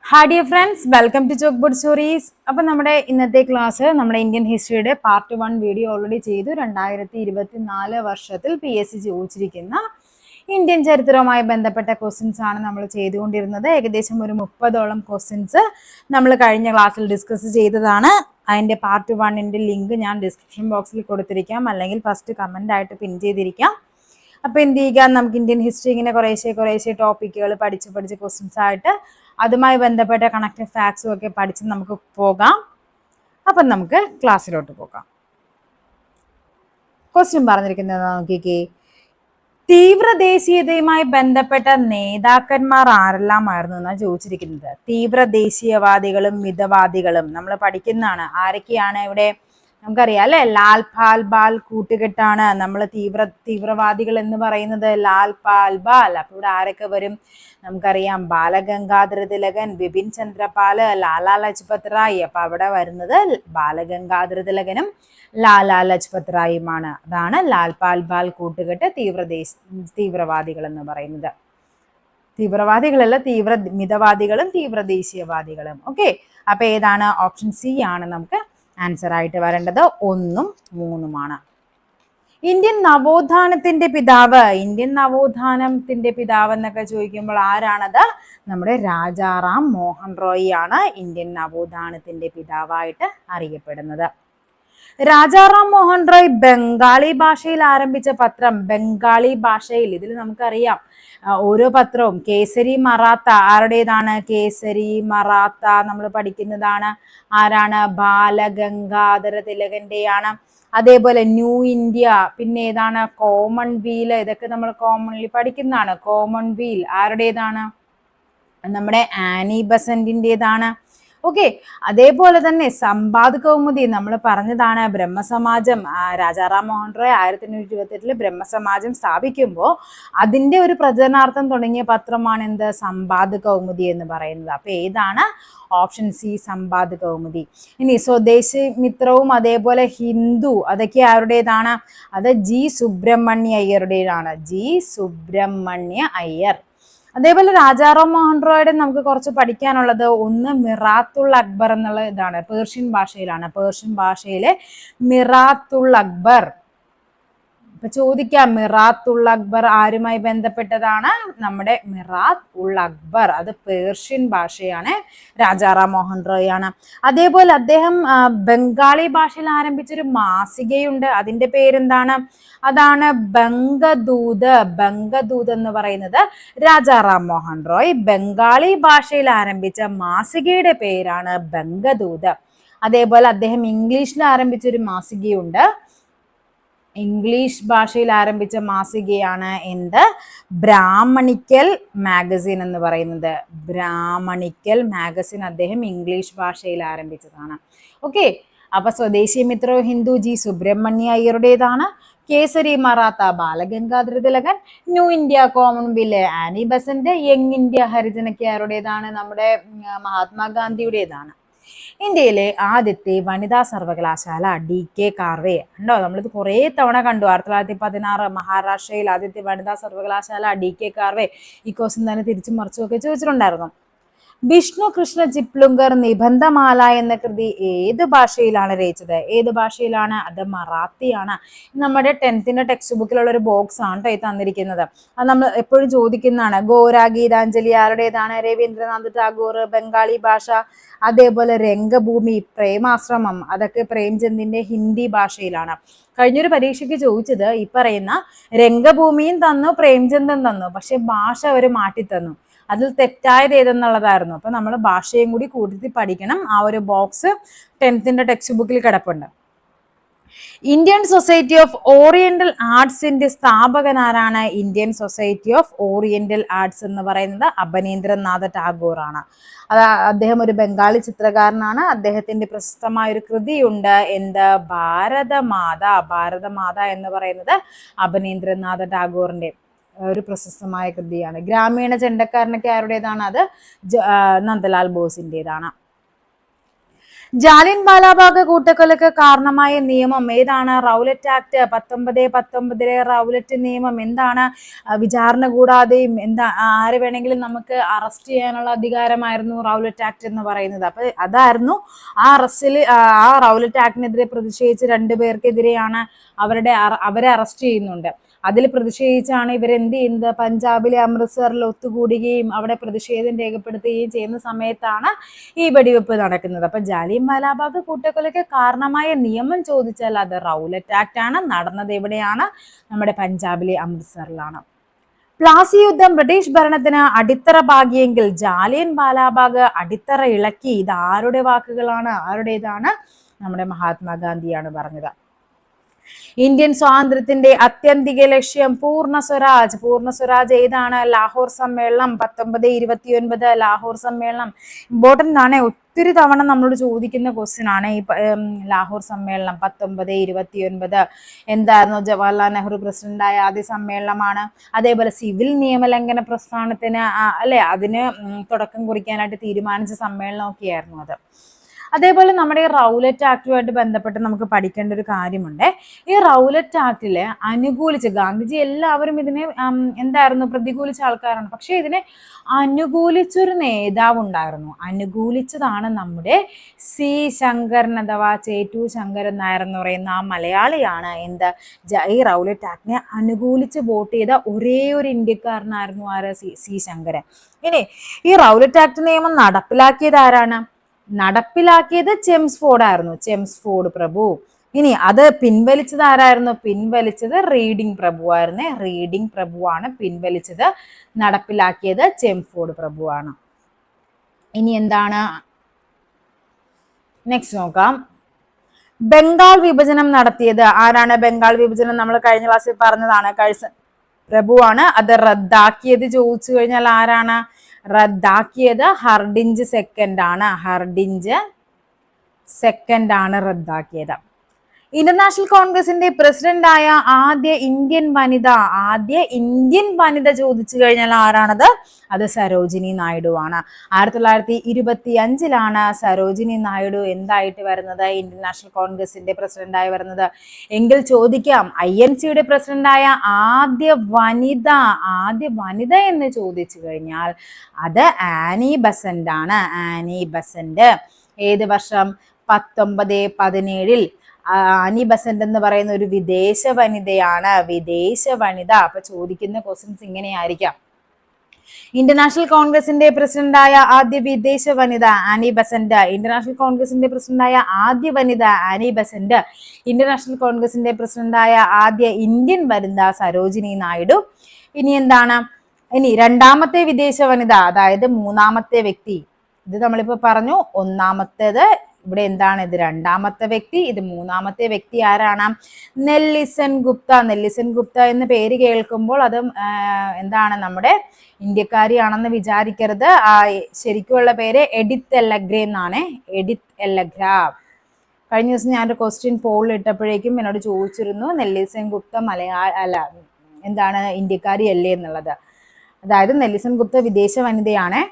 Hi dear friends, welcome to chalkboard stories. അപ്പം നമ്മുടെ ഇന്നത്തെ ക്ലാസ് നമ്മുടെ ഇന്ത്യൻ ഹിസ്റ്ററിയുടെ പാർട്ട് 1 വീഡിയോ ഓൾറെഡി ചെയ്തു. 2024 വർഷത്തിൽ PSC ചോദിച്ചിരിക്കുന്ന ഇന്ത്യൻ ചരിത്രവുമായി ബന്ധപ്പെട്ട ക്വസ്റ്റ്യൻസ് ആണ് നമ്മൾ ചെയ്തുകൊണ്ടിരുന്നത്. ഏകദേശം ഒരു 30ഓളം ക്വസ്റ്റ്യൻസ് നമ്മൾ കഴിഞ്ഞ ക്ലാസ്സിൽ ഡിസ്കസ് ചെയ്തതാണ്. അതിൻ്റെ പാർട്ട് 1ൻ്റെ ലിങ്ക് ഞാൻ ഡിസ്ക്രിപ്ഷൻ ബോക്സിൽ കൊടുത്തിരിക്കാം, അല്ലെങ്കിൽ ഫസ്റ്റ് കമൻ്റ് ആയിട്ട് പിൻ ചെയ്തിരിക്കാം. അപ്പോൾ എന്ത് ചെയ്യുക, നമുക്ക് ഇന്ത്യൻ ഹിസ്റ്ററി ഇങ്ങനെ കുറേശ്ശെ ടോപ്പിക്കുകൾ പഠിച്ച് ക്വസ്റ്റ്യൻസ് ആയിട്ട് അതുമായി ബന്ധപ്പെട്ട കണക്റ്റഡ് ഫാക്ട്സും ഒക്കെ പഠിച്ച് നമുക്ക് പോകാം. അപ്പം നമുക്ക് ക്ലാസ്സിലോട്ട് പോകാം. ക്വസ്റ്റ്യൻ പറഞ്ഞിരിക്കുന്നത് നോക്കിക്കേ. തീവ്ര ദേശീയതയുമായി ബന്ധപ്പെട്ട നേതാക്കന്മാർ ആരെല്ലാമായിരുന്നു എന്നാണ് ചോദിച്ചിരിക്കുന്നത്. തീവ്ര ദേശീയവാദികളും മിതവാദികളും നമ്മൾ പഠിക്കുന്നതാണ്. ആരൊക്കെയാണ് ഇവിടെ നമുക്കറിയാം അല്ലെ? ലാൽ പാൽ ബാൽ കൂട്ടുകെട്ടാണ് നമ്മൾ തീവ്രവാദികൾ എന്ന് പറയുന്നത്. ലാൽ പാൽ ബാൽ. അപ്പൊ ഇവിടെ ആരൊക്കെ വരും നമുക്കറിയാം. ബാലഗംഗാധര തിലകൻ, ബിപിൻ ചന്ദ്രപാല്, ലാലാ ലജ്പത് റായ്. അപ്പൊ അവിടെ വരുന്നത് ബാലഗംഗാധര തിലകനും ലാലാ ലജ്പത് റായുമാണ്. അതാണ് ലാൽ പാൽ ബാൽ കൂട്ടുകെട്ട് തീവ്രവാദികൾ എന്ന് പറയുന്നത്. തീവ്രവാദികളല്ല, മിതവാദികളും തീവ്ര ദേശീയവാദികളും. ഓക്കെ, അപ്പൊ ഏതാണ്? ഓപ്ഷൻ സി ആണ് നമുക്ക് ആൻസർ ആയിട്ട് വരേണ്ടത്. 1ഉം 3ഉമാണ്. ഇന്ത്യൻ നവോത്ഥാനത്തിന്റെ പിതാവ് എന്നൊക്കെ ചോദിക്കുമ്പോൾ ആരാണത്? നമ്മുടെ രാജാറാം മോഹൻ റോയ് ആണ് ഇന്ത്യൻ നവോത്ഥാനത്തിന്റെ പിതാവായിട്ട് അറിയപ്പെടുന്നത്. രാജാറാം മോഹൻ റോയ് ബംഗാളി ഭാഷയിൽ ആരംഭിച്ച പത്രം, ബംഗാളി ഭാഷയിൽ, ഇതിൽ നമുക്കറിയാം ഓരോ പത്രവും കേസരി മറാത്ത ആരുടേതാണ്? കേസരി മറാത്ത നമ്മൾ പഠിക്കുന്നതാണ്. ആരാണ്? ബാലഗംഗാധര തിലകന്റെയാണ്. അതേപോലെ ന്യൂ ഇന്ത്യ, പിന്നെ ഏതാണ്? കോമൺവീൽ. ഇതൊക്കെ നമ്മൾ കോമൺലി പഠിക്കുന്നതാണ്. കോമൺവീൽ ആരുടേതാണ്? നമ്മുടെ ആനി ബസന്റിൻ്റെതാണ്. ഓക്കെ, അതേപോലെ തന്നെ സമ്പാദ് കൗമുദി നമ്മൾ പറഞ്ഞതാണ്. ബ്രഹ്മസമാജം, രാജാറാം മോഹൻ റോയ് 1828 ബ്രഹ്മസമാജം സ്ഥാപിക്കുമ്പോൾ അതിൻ്റെ ഒരു പ്രചരണാർത്ഥം തുടങ്ങിയ പത്രമാണ് എന്ത്? സമ്പാദ് കൗമുദി എന്ന് പറയുന്നത്. അപ്പൊ ഏതാണ്? Option C, Sambad Kaumudi. ഇനി സ്വദേശി മിത്രവും അതേപോലെ ഹിന്ദു, അതൊക്കെ ആരുടേതാണ്? അത് ജി സുബ്രഹ്മണ്യ അയ്യരുടേതാണ്. ജി സുബ്രഹ്മണ്യ അയ്യർ. അതേപോലെ രാജാറാം മോഹൻ റോയുടെ നമുക്ക് കുറച്ച് പഠിക്കാനുള്ളത്. ഒന്ന് മിറാത്തുൽ അക്ബർ എന്നുള്ള ഇതാണ്. പേർഷ്യൻ ഭാഷയിലാണ്. പേർഷ്യൻ ഭാഷയിലെ മിറാത്തുൽ അക്ബർ. ഇപ്പൊ ചോദിക്കാം, മിറാത്തുൽ അക്ബർ ആരുമായി ബന്ധപ്പെട്ടതാണ്? നമ്മുടെ മിറാത്ത് ഉൾ അക്ബർ, അത് പേർഷ്യൻ ഭാഷയാണ്. രാജാറാം മോഹൻ റോയ് ആണ്. അതേപോലെ അദ്ദേഹം ബംഗാളി ഭാഷയിൽ ആരംഭിച്ചൊരു മാസികയുണ്ട്. അതിന്റെ പേരെന്താണ്? അതാണ് ബംഗദൂത്. ബംഗദൂത് എന്ന് പറയുന്നത് രാജാറാം മോഹൻ റോയ് ബംഗാളി ഭാഷയിൽ ആരംഭിച്ച മാസികയുടെ പേരാണ് ബംഗദൂത്. അതേപോലെ അദ്ദേഹം ഇംഗ്ലീഷിൽ ആരംഭിച്ചൊരു മാസികയുണ്ട്. ഇംഗ്ലീഷ് ഭാഷയിൽ ആരംഭിച്ച മാസികയാണ് എന്ത്? ബ്രാഹ്മണിക്കൽ മാഗസിൻ എന്ന് പറയുന്നത്. ബ്രാഹ്മണിക്കൽ മാഗസിൻ അദ്ദേഹം ഇംഗ്ലീഷ് ഭാഷയിൽ ആരംഭിച്ചതാണ്. ഓക്കെ, അപ്പൊ സ്വദേശി മിത്രോ ഹിന്ദു ജി സുബ്രഹ്മണ്യ അയ്യരുടേതാണ്. Kesari Maratha Balagangadhara Tilak. New India Commonwealth Annie Besant. Young India ഹരിജനൊക്കെ ആരുടേതാണ്? നമ്മുടെ മഹാത്മാഗാന്ധിയുടേതാണ്. ഇന്ത്യയിലെ ആദ്യത്തെ വനിതാ സർവകലാശാല DK കാർവേ ഉണ്ടോ? നമ്മളിത് കുറേ തവണ കണ്ടു. 1916 മഹാരാഷ്ട്രയിൽ ആദ്യത്തെ വനിതാ സർവകലാശാല DK കാർവേ. ഈ ക്വസ്റ്റ്യൻ തന്നെ തിരിച്ചും മറിച്ചുമൊക്കെ ചോദിച്ചിട്ടുണ്ടായിരുന്നു. വിഷ്ണു കൃഷ്ണ ചിപ്ലുങ്കർ നിബന്ധമാല എന്ന കൃതി ഏത് ഭാഷയിലാണ് രചിച്ചത്? ഏത് ഭാഷയിലാണ്? അത് മറാത്തിയാണ്. നമ്മുടെ 10th ടെക്സ്റ്റ് ബുക്കിലുള്ള ഒരു ബോക്സ് ആണ് കേട്ടോ ഈ തന്നിരിക്കുന്നത്. അത് നമ്മൾ എപ്പോഴും ചോദിക്കുന്നതാണ്. ഗോര ഗീതാഞ്ജലി ആരുടേതാണ്? രവീന്ദ്രനാഥ് ടാഗോർ, ബംഗാളി ഭാഷ. അതേപോലെ രംഗഭൂമി, പ്രേമാശ്രമം, അതൊക്കെ പ്രേംചന്ദിന്റെ ഹിന്ദി ഭാഷയിലാണ്. കഴിഞ്ഞൊരു പരീക്ഷയ്ക്ക് ചോദിച്ചത് ഈ പറയുന്ന രംഗഭൂമിയും തന്നു, പ്രേംചന്ദും തന്നു, പക്ഷെ ഭാഷ അവർ മാറ്റിത്തന്നു. അതിൽ തെറ്റായത് ഏതെന്നുള്ളതായിരുന്നു. അപ്പൊ നമ്മൾ ഭാഷയും കൂടി കൂട്ടി പഠിക്കണം. ആ ഒരു ബോക്സ് 10th ടെക്സ്റ്റ് ബുക്കിൽ കിടപ്പുണ്ട്. ഇന്ത്യൻ സൊസൈറ്റി ഓഫ് ഓറിയന്റൽ ആർട്സിന്റെ സ്ഥാപകനാരാണ്? Indian Society of Oriental Arts എന്ന് പറയുന്നത് അബനീന്ദ്രനാഥ് ടാഗോർ ആണ്. അദ്ദേഹം ഒരു ബംഗാളി ചിത്രകാരനാണ്. അദ്ദേഹത്തിന്റെ പ്രശസ്തമായ ഒരു കൃതിയുണ്ട്. എന്ത്? ഭാരതമാത. ഭാരതമാത എന്ന് പറയുന്നത് അബനീന്ദ്രനാഥ് ടാഗോറിന്റെ ഒരു പ്രശസ്തമായ കൃതിയാണ്. ഗ്രാമീണ ചെണ്ടക്കാരനൊക്കെ ആരുടേതാണ്? അത് നന്ദലാൽ ബോസിൻ്റെതാണ്. ജാലിയൻ വാലാബാഗ് കൂട്ടക്കൊലക്ക് കാരണമായ നിയമം ഏതാണ്? റൗലറ്റ് ആക്ട് 1919 റൗലറ്റ് നിയമം എന്താണ്? വിചാരണ കൂടാതെയും ആര് വേണമെങ്കിലും നമുക്ക് അറസ്റ്റ് ചെയ്യാനുള്ള അധികാരമായിരുന്നു റൗലറ്റ് ആക്ട് എന്ന് പറയുന്നത്. അപ്പൊ അതായിരുന്നു ആ റൗലറ്റ് ആക്ടിനെതിരെ പ്രതിഷേധിച്ച് 2 പേർക്കെതിരെയാണ് അവരെ അറസ്റ്റ് ചെയ്യുന്നുണ്ട്. അതിൽ പ്രതിഷേധിച്ചാണ് ഇവരെന്ത് ചെയ്യുന്നത്? പഞ്ചാബിലെ അമൃത്സറിൽ ഒത്തുകൂടുകയും അവിടെ പ്രതിഷേധം രേഖപ്പെടുത്തുകയും ചെയ്യുന്ന സമയത്താണ് ഈ വെടിവെപ്പ് നടക്കുന്നത്. അപ്പൊ ജാലിയൻ വാലാബാഗ് കൂട്ടക്കൊലയ്ക്ക് കാരണമായ നിയമം ചോദിച്ചാൽ അത് റൗലറ്റ് ആക്ട് ആണ്. നടന്നത് എവിടെയാണ്? നമ്മുടെ പഞ്ചാബിലെ അമൃത്സറിലാണ്. പ്ലാസി യുദ്ധം ബ്രിട്ടീഷ് ഭരണത്തിന് അടിത്തറ പാകിയെങ്കിൽ ജാലിയൻ വാലാബാഗ് അടിത്തറ ഇളക്കി. ഇത് ആരുടെ വാക്കുകളാണ്? ആരുടേതാണ്? നമ്മുടെ മഹാത്മാഗാന്ധിയാണ് പറഞ്ഞത്. ഇന്ത്യൻ സ്വാതന്ത്ര്യത്തിന്റെ അത്യന്തിക ലക്ഷ്യം പൂർണ്ണ സ്വരാജ് ഏതാണ്? ലാഹോർ സമ്മേളനം 1929 ലാഹോർ സമ്മേളനം ഇമ്പോർട്ടൻ്റ് ആണ്. ഒത്തിരി തവണ നമ്മളോട് ചോദിക്കുന്ന ക്വസ്റ്റ്യൻ ആണ് ഈ ലാഹോർ സമ്മേളനം 1929 എന്തായിരുന്നു? ജവഹർലാൽ നെഹ്റു പ്രസിഡന്റായ ആദ്യ സമ്മേളനമാണ്. അതേപോലെ സിവിൽ നിയമലംഘന പ്രസ്ഥാനത്തിന് അതിന് തുടക്കം കുറിക്കാനായിട്ട് തീരുമാനിച്ച സമ്മേളനമൊക്കെ ആയിരുന്നു അത്. അതേപോലെ നമ്മുടെ ഈ റൗലറ്റ് ആക്ടുമായിട്ട് ബന്ധപ്പെട്ട് നമുക്ക് പഠിക്കേണ്ട ഒരു കാര്യമുണ്ട്. ഈ റൗലറ്റ് ആക്ടില് അനുകൂലിച്ച് ഗാന്ധിജി എല്ലാവരും ഇതിനെ പ്രതികൂലിച്ച ആൾക്കാരാണ്. പക്ഷെ ഇതിനെ അനുകൂലിച്ചൊരു നേതാവ് ഉണ്ടായിരുന്നു. അനുകൂലിച്ചതാണ് നമ്മുടെ സി ശങ്കരൻ അഥവാ ചേറ്റു ശങ്കരൻ നായർ എന്ന് പറയുന്ന ആ മലയാളിയാണ് ഈ റൗലറ്റ് ആക്ടിനെ അനുകൂലിച്ച് വോട്ട് ചെയ്ത ഒരേ ഒരു ഇന്ത്യക്കാരനായിരുന്നു ആര്? സി ശങ്കരൻ. ഇനി ഈ റൗലറ്റ് ആക്ട് നിയമം നടപ്പിലാക്കിയത് ആരാണ്? നടപ്പിലാക്കിയത് ചെംസ്ഫോർഡ് ആയിരുന്നു. ചെംസ്ഫോർഡ് പ്രഭു. ഇനി അത് പിൻവലിച്ചത് ആരായിരുന്നു? പിൻവലിച്ചത് റീഡിംഗ് പ്രഭു ആയിരുന്നു. റീഡിംഗ് പ്രഭുവാണ് പിൻവലിച്ചത്. നടപ്പിലാക്കിയത് ചെംസ്ഫോർഡ് പ്രഭുവാണ്. ഇനി എന്താണ് നെക്സ്റ്റ് നോക്കാം. ബംഗാൾ വിഭജനം നടത്തിയത് ആരാണ്? ബംഗാൾ വിഭജനം നമ്മൾ കഴിഞ്ഞ ക്ലാസ്സിൽ പറഞ്ഞതാണ്. കഴ്സൺ പ്രഭുവാണ്. അത് റദ്ദാക്കിയത് ചോദിച്ചു കഴിഞ്ഞാൽ ആരാണ്? റദ്ദാക്കിയത് ഹർഡിഞ്ച് സെക്കൻഡ് ആണ്. ഹർഡിഞ്ച് സെക്കൻഡ് ആണ് റദ്ദാക്കിയത്. ഇന്റർനാഷണൽ കോൺഗ്രസിന്റെ പ്രസിഡന്റായ ആദ്യ ഇന്ത്യൻ വനിത ചോദിച്ചു കഴിഞ്ഞാൽ ആരാണത്? അത് സരോജിനി നായിഡു ആണ്. 1925 സരോജിനി നായിഡു എന്തായിട്ട് വരുന്നത്? ഇന്റർനാഷണൽ കോൺഗ്രസിന്റെ പ്രസിഡന്റായി വരുന്നത്. എങ്കിൽ ചോദിക്കാം, INCയുടെ പ്രസിഡന്റായ ആദ്യ വനിത എന്ന് ചോദിച്ചു കഴിഞ്ഞാൽ അത് ആനി ബസന്റ് ആണ്. Annie Besant. ഏത് വർഷം? 1917. ആനി ബസന്റ് എന്ന് പറയുന്ന ഒരു വിദേശ വനിതയാണ്. വിദേശ വനിത. അപ്പൊ ചോദിക്കുന്ന ക്വസ്റ്റ്യൻസ് ഇങ്ങനെയായിരിക്കാം. ഇന്റർനാഷണൽ കോൺഗ്രസിന്റെ പ്രസിഡന്റായ ആദ്യ വിദേശ വനിത ആനി ബസന്റ്. ഇന്റർനാഷണൽ കോൺഗ്രസിന്റെ പ്രസിഡന്റായ ആദ്യ വനിത ആനി ബസന്റ്. ഇന്റർനാഷണൽ കോൺഗ്രസിന്റെ പ്രസിഡന്റായ ആദ്യ ഇന്ത്യൻ വനിത സരോജിനി നായിഡു. ഇനി എന്താണ്? ഇനി രണ്ടാമത്തെ വിദേശ വനിത, അതായത് മൂന്നാമത്തെ വ്യക്തി. ഇത് നമ്മളിപ്പോ പറഞ്ഞു. ഒന്നാമത്തേത് ഇവിടെ എന്താണ്? ഇത് രണ്ടാമത്തെ വ്യക്തി. ഇത് മൂന്നാമത്തെ വ്യക്തി ആരാണ്? നെല്ലിസൺ ഗുപ്ത. നെല്ലിസൺ ഗുപ്ത എന്ന പേര് കേൾക്കുമ്പോൾ അത് നമ്മുടെ ഇന്ത്യക്കാരിയാണെന്ന് വിചാരിക്കരുത്. ശരിക്കുള്ള പേര് എഡിത്ത് എല്ലഗ്രെ എന്നാണ്. എഡിത്ത് എല്ലഗ്ര. കഴിഞ്ഞ ദിവസം ഞാനൊരു ക്വസ്റ്റ്യൻ പോളിൽ ഇട്ടപ്പോഴേക്കും എന്നോട് ചോദിച്ചിരുന്നു നെല്ലിസൺ ഗുപ്ത ഇന്ത്യക്കാരി അല്ലേ എന്നുള്ളത്. അതായത് നെല്ലിസൺ ഗുപ്ത വിദേശ വനിതയാണ്.